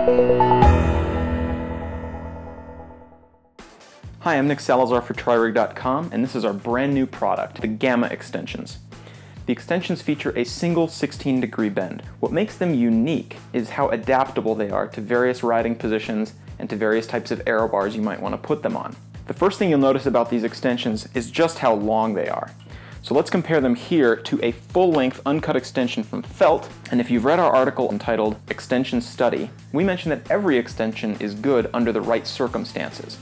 Hi, I'm Nick Salazar for TriRig.com, and this is our brand new product, the Gamma extensions. The extensions feature a single 16-degree bend. What makes them unique is how adaptable they are to various riding positions and to various types of aero bars you might want to put them on. The first thing you'll notice about these extensions is just how long they are. So let's compare them here to a full-length uncut extension from felt, and if you've read our article entitled Extension Study, we mentioned that every extension is good under the right circumstances.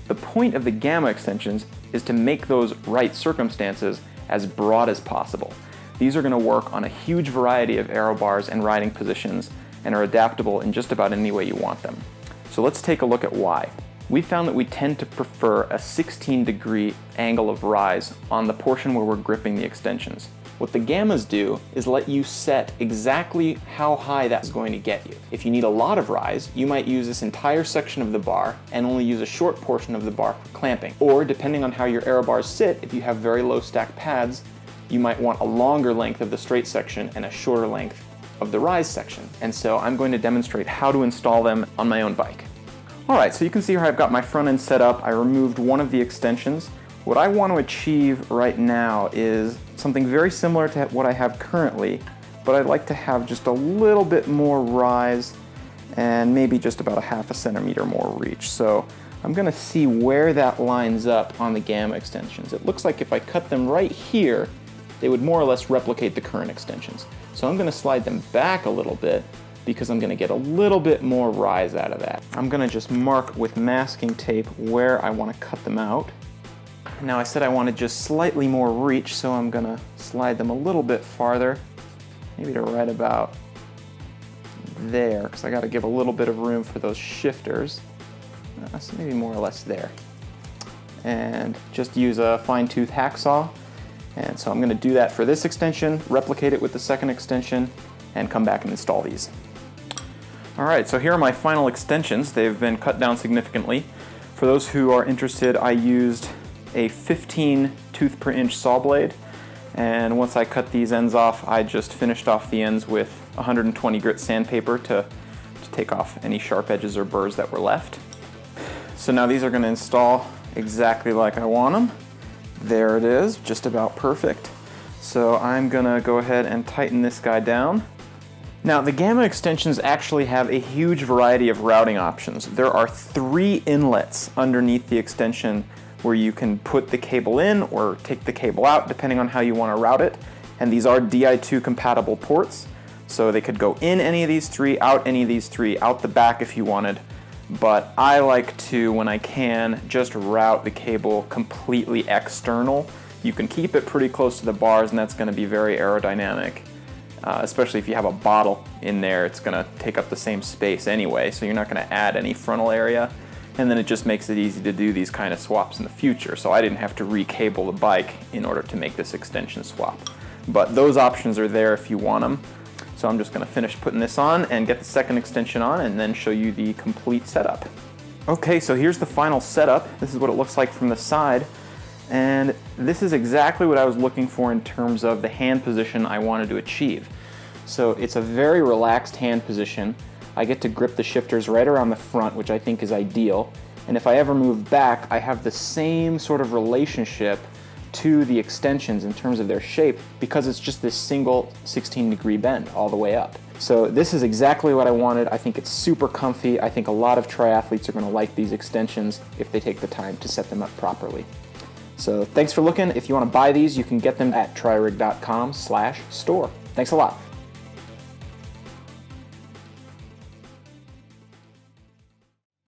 The point of the Gamma extensions is to make those right circumstances as broad as possible. These are going to work on a huge variety of aero bars and riding positions and are adaptable in just about any way you want them. So let's take a look at why. We found that we tend to prefer a 16-degree angle of rise on the portion where we're gripping the extensions. What the Gammas do is let you set exactly how high that's going to get you. If you need a lot of rise, you might use this entire section of the bar and only use a short portion of the bar for clamping. Or depending on how your aero bars sit, if you have very low stack pads, you might want a longer length of the straight section and a shorter length of the rise section. And so I'm going to demonstrate how to install them on my own bike. Alright, so you can see here I've got my front end set up. I removed one of the extensions. What I want to achieve right now is something very similar to what I have currently, but I'd like to have just a little bit more rise and maybe just about a ½ centimeter more reach. So I'm going to see where that lines up on the Gamma extensions. It looks like if I cut them right here, they would more or less replicate the current extensions. So I'm going to slide them back a little bit because I'm going to get a little bit more rise out of that. I'm going to just mark with masking tape where I want to cut them out. Now I said I wanted just slightly more reach, so I'm going to slide them a little bit farther, maybe to right about there, because I got to give a little bit of room for those shifters. So maybe more or less there. And just use a fine-tooth hacksaw. And so I'm going to do that for this extension, replicate it with the second extension, and come back and install these. Alright, so here are my final extensions. They've been cut down significantly. For those who are interested, I used a 15 tooth per inch saw blade, and once I cut these ends off, I just finished off the ends with 120 grit sandpaper to take off any sharp edges or burrs that were left. So now these are going to install exactly like I want them. There it is, just about perfect. So I'm going to go ahead and tighten this guy down. Now the Gamma extensions actually have a huge variety of routing options. There are 3 inlets underneath the extension where you can put the cable in or take the cable out depending on how you want to route it. And these are Di2 compatible ports, so they could go in any of these 3, out any of these 3, out the back if you wanted. But I like to, when I can, just route the cable completely external. You can keep it pretty close to the bars, and that's going to be very aerodynamic. Especially if you have a bottle in there, it's going to take up the same space anyway, so you're not going to add any frontal area. And then it just makes it easy to do these kind of swaps in the future. So I didn't have to re-cable the bike in order to make this extension swap. But those options are there if you want them. So I'm just going to finish putting this on and get the second extension on and then show you the complete setup. Okay, so here's the final setup. This is what it looks like from the side. And this is exactly what I was looking for in terms of the hand position I wanted to achieve. So it's a very relaxed hand position. I get to grip the shifters right around the front, which I think is ideal. And if I ever move back, I have the same sort of relationship to the extensions in terms of their shape because it's just this single 16-degree bend all the way up. So this is exactly what I wanted. I think it's super comfy. I think a lot of triathletes are going to like these extensions if they take the time to set them up properly. So thanks for looking. If you want to buy these, you can get them at tririg.com/store. Thanks a lot.